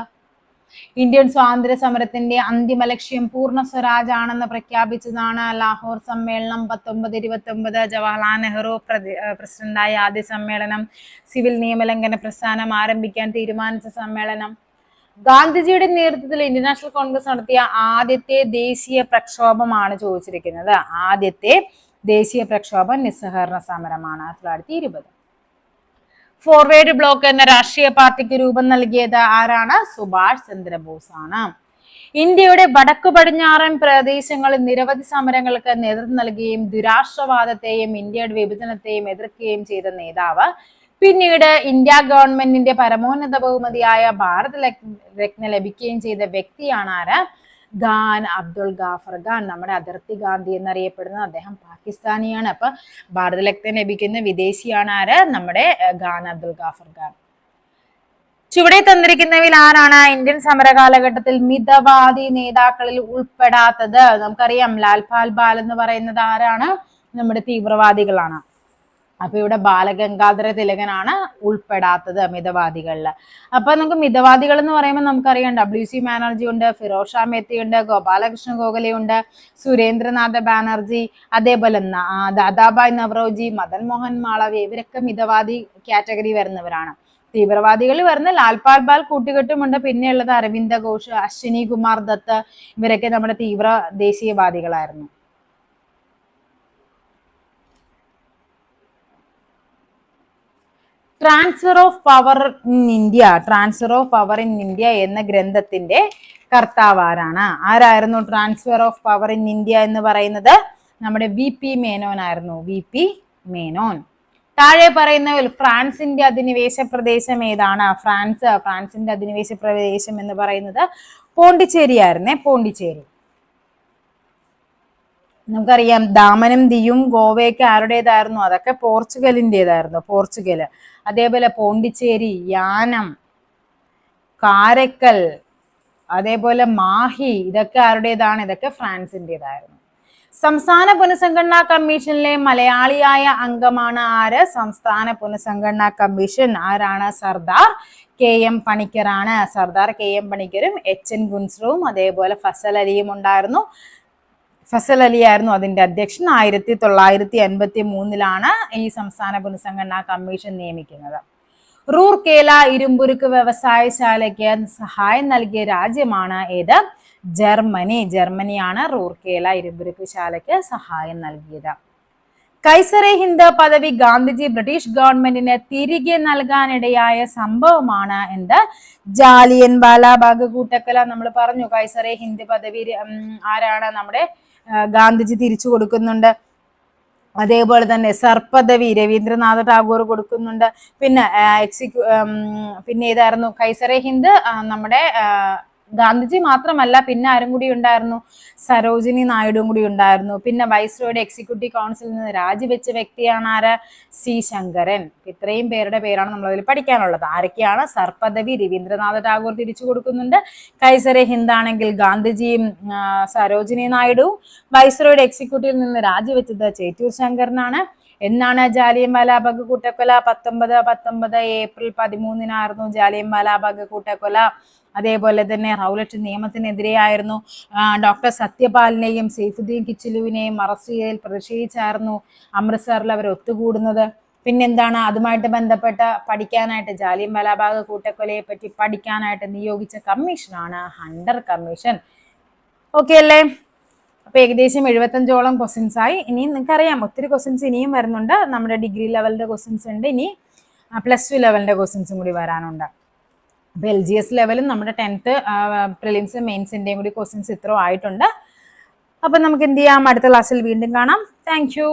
ഇന്ത്യൻ സ്വാതന്ത്ര്യ സമരത്തിന്റെ അന്തിമ ലക്ഷ്യം പൂർണ്ണ സ്വരാജ് ആണെന്ന് പ്രഖ്യാപിച്ചതാണ് ലാഹോർ സമ്മേളനം 1929. ജവഹർലാൽ നെഹ്റു പ്രസിഡന്റായ ആദ്യ സമ്മേളനം. സിവിൽ നിയമലംഘന പ്രസ്ഥാനം ആരംഭിക്കാൻ തീരുമാനിച്ച സമ്മേളനം. ഗാന്ധിജിയുടെ നേതൃത്വത്തിൽ ഇന്ത്യൻ നാഷണൽ കോൺഗ്രസ് നടത്തിയ ആദ്യത്തെ ദേശീയ പ്രക്ഷോഭമാണ് ചോദിച്ചിരിക്കുന്നത്. ആദ്യത്തെ ദേശീയ പ്രക്ഷോഭം നിസ്സഹകരണ സമരമാണ് 1920. ഫോർവേഡ് ബ്ലോക്ക് എന്ന രാഷ്ട്രീയ പാർട്ടിക്ക് രൂപം നൽകിയത് ആരാണ്? സുഭാഷ് ചന്ദ്രബോസ് ആണ്. ഇന്ത്യയുടെ വടക്കു പടിഞ്ഞാറൻ പ്രദേശങ്ങളിൽ നിരവധി സമരങ്ങൾക്ക് നേതൃത്വം നൽകുകയും ദുരാഷ്ട്രവാദത്തെയും ഇന്ത്യയുടെ വിഭജനത്തെയും എതിർക്കുകയും ചെയ്ത നേതാവ്. പിന്നീട് ഇന്ത്യ ഗവൺമെന്റിന്റെ പരമോന്നത ബഹുമതിയായ ഭാരത രത്ന ലഭിക്കുകയും ചെയ്ത വ്യക്തിയാണ് ആര്? ഖാൻ അബ്ദുൾ ഗാഫർ ഖാൻ. നമ്മുടെ അതിർത്തി ഗാന്ധി എന്നറിയപ്പെടുന്ന അദ്ദേഹം പാകിസ്ഥാനിയാണ്. അപ്പൊ ഭാരതരത്ന ലഭിക്കുന്ന വിദേശിയാണ് ആര്? നമ്മുടെ ഖാൻ അബ്ദുൾ ഗാഫർ ഖാൻ. ചുവടെ തന്നിരിക്കുന്നവയിൽ ആരാണ് ഇന്ത്യൻ സമര കാലഘട്ടത്തിൽ മിതവാദി നേതാക്കളിൽ ഉൾപ്പെടാത്തത്? നമുക്കറിയാം ലാൽപാൽ ബാൽ എന്ന് പറയുന്നത് ആരാണ്? നമ്മുടെ തീവ്രവാദികളാണ്. അപ്പൊ ഇവിടെ ബാലഗംഗാധര തിലകനാണ് ഉൾപ്പെടാത്തത് മിതവാദികളിൽ. അപ്പൊ നമുക്ക് മിതവാദികൾ എന്ന് പറയുമ്പോൾ നമുക്കറിയാം WC ബാനർജി ഉണ്ട്, ഫിറോസ് ഷാ മേത്തി ഉണ്ട്, ഗോപാലകൃഷ്ണ ഗോഖലെ ഉണ്ട്, സുരേന്ദ്രനാഥ ബാനർജി, അതേപോലെ ദാദാബായ് നവറോജി, മദൻ മോഹൻ മാളവ്യ, ഇവരൊക്കെ മിതവാദി കാറ്റഗറി വരുന്നവരാണ്. തീവ്രവാദികൾ വരുന്ന ലാൽപാൽ ബാൽ കൂട്ടുകെട്ടുമുണ്ട്. പിന്നെയുള്ളത് അരവിന്ദ ഘോഷ്, അശ്വിനി കുമാർ ദത്ത്, ഇവരൊക്കെ നമ്മുടെ തീവ്ര ദേശീയവാദികളായിരുന്നു. Transfer of power in India എന്ന ഗ്രന്ഥത്തിന്റെ കർത്താവ് ആരാണ്? ആരായിരുന്നു transfer of power in India എന്ന് പറയുന്നത്? നമ്മുടെ VP മേനോൻ ആയിരുന്നു. VP മേനോൻ. താഴെ പറയുന്നതിൽ ഫ്രാൻസിന്റെ അധിനിവേശ പ്രദേശം ഏതാണ്? ഫ്രാൻസിന്റെ അധിനിവേശ പ്രദേശം എന്ന് പറയുന്നത് പോണ്ടിച്ചേരി ആയിരുന്നേ. പോണ്ടിച്ചേരി. നമുക്കറിയാം ദാമനും ദിയും ഗോവയൊക്കെ ആരുടേതായിരുന്നു? അതൊക്കെ പോർച്ചുഗലിൻ്റെതായിരുന്നു. അതേപോലെ പോണ്ടിച്ചേരി, യാനം, കാരക്കൽ, അതേപോലെ മാഹി, ഇതൊക്കെ ആരുടേതാണ്? ഇതൊക്കെ ഫ്രാൻസിൻ്റെതായിരുന്നു. സംസ്ഥാന പുനഃസംഘടനാ കമ്മീഷനിലെ മലയാളിയായ അംഗമാണ് ആര്? സംസ്ഥാന പുനഃസംഘടനാ കമ്മീഷൻ ആരാണ്? Sardar KM പണിക്കറാണ്. Sardar KM പണിക്കരും HN ഗുൻസ്റുവും അതേപോലെ ഫസൽ അലിയും ഉണ്ടായിരുന്നു. ഫസൽ അലിയായിരുന്നു അതിന്റെ അധ്യക്ഷൻ. 1983 ഈ സംസ്ഥാന പുനഃസംഘടനാ കമ്മീഷൻ നിയമിക്കുന്നത്. റൂർക്കേല ഇരുമ്പുരുക്ക് വ്യവസായശാലയ്ക്ക് സഹായം നൽകിയ രാജ്യമാണ് ഏത്? ജർമ്മനി. ജർമ്മനിയാണ് റൂർക്കേല ഇരുമ്പുരുക്ക് ശാലയ്ക്ക് സഹായം നൽകിയത്. കൈസറെ ഹിന്ദ് പദവി ഗാന്ധിജി ബ്രിട്ടീഷ് ഗവൺമെന്റിന് തിരികെ നൽകാനിടയായ സംഭവമാണ് എന്ത്? ജാലിയൻ വാലാബാഗ് കൂട്ടക്കൊല. നമ്മൾ പറഞ്ഞു കൈസറെ ഹിന്ദ് പദവി ആരാണ്? നമ്മുടെ ഗാന്ധിജി തിരിച്ചു കൊടുക്കുന്നുണ്ട്. അതേപോലെ തന്നെ സർ പദവി രവീന്ദ്രനാഥ ടാഗോർ കൊടുക്കുന്നുണ്ട്. പിന്നെ പിന്നെ ഏതായിരുന്നു? കൈസറെ ഹിന്ദ് നമ്മുടെ ഗാന്ധിജി മാത്രമല്ല, പിന്നെ ആരും കൂടി ഉണ്ടായിരുന്നു? സരോജിനി നായിഡുവും കൂടി ഉണ്ടായിരുന്നു. പിന്നെ വൈസ്രോയുടെ എക്സിക്യൂട്ടീവ് കൗൺസിലിൽ നിന്ന് രാജിവെച്ച വ്യക്തിയാണ് ആര്? സി ശങ്കരൻ. ഇത്രയും പേരുടെ പേരാണ് നമ്മൾ അതിൽ പഠിക്കാനുള്ളത്. ആരൊക്കെയാണ്? സർ പദവി രവീന്ദ്രനാഥ ടാഗോർ തിരിച്ചു കൊടുക്കുന്നുണ്ട്. കൈസറെ ഹിന്ദ് ആണെങ്കിൽ ഗാന്ധിജിയും സരോജിനി നായിഡുവും. വൈസ്രോയുടെ എക്സിക്യൂട്ടീവിൽ നിന്ന് രാജിവെച്ചത് ചേറ്റൂർ ശങ്കരനാണ്. എന്നാണ് ജാലിയൻ വാലാബാഗ് കൂട്ടക്കൊല? 1919 ഏപ്രിൽ 13 ജാലിയൻ വാലാബാഗ് കൂട്ടക്കൊല. അതേപോലെ തന്നെ റൗലറ്റ് നിയമത്തിനെതിരെയായിരുന്നു. ഡോക്ടർ സത്യപാലിനെയും സെയ്ഫുദ്ദീൻ കിച്ചിലുവിനെയും അറസ്റ്റ് ചെയ്തതിൽ പ്രതിഷേധിച്ചായിരുന്നു അമൃത്സറിൽ അവർ ഒത്തുകൂടുന്നത്. പിന്നെന്താണ്? അതുമായിട്ട് ബന്ധപ്പെട്ട പഠിക്കാനായിട്ട് ജാലിയൻ വാലാബാഗ് കൂട്ടക്കൊലയെ പറ്റി പഠിക്കാനായിട്ട് നിയോഗിച്ച കമ്മീഷനാണ് ഹണ്ടർ കമ്മീഷൻ. ഓക്കെ അല്ലേ? അപ്പൊ ഏകദേശം 75ഓളം ക്വസ്റ്റ്യൻസ് ആയി. ഇനിയും നിങ്ങൾക്കറിയാം ഒത്തിരി ക്വസ്റ്റ്യൻസ് ഇനിയും വരുന്നുണ്ട്. നമ്മുടെ ഡിഗ്രി ലെവലിന്റെ ക്വസ്റ്റ്യൻസ് ഉണ്ട്. ഇനി +2 ലെവലിന്റെ ക്വസ്റ്റ്യൻസും കൂടി വരാനുണ്ട്. അപ്പൊ LGS ലെവലും നമ്മുടെ 10th പ്രിലിംസ് മെയിൻസിന്റെയും കൂടി ക്വസ്റ്റ്യൻസ് ഇത്ര ആയിട്ടുണ്ട്. അപ്പൊ നമുക്ക് എന്ത് ചെയ്യാം? അടുത്ത ക്ലാസ്സിൽ വീണ്ടും കാണാം. Thank you.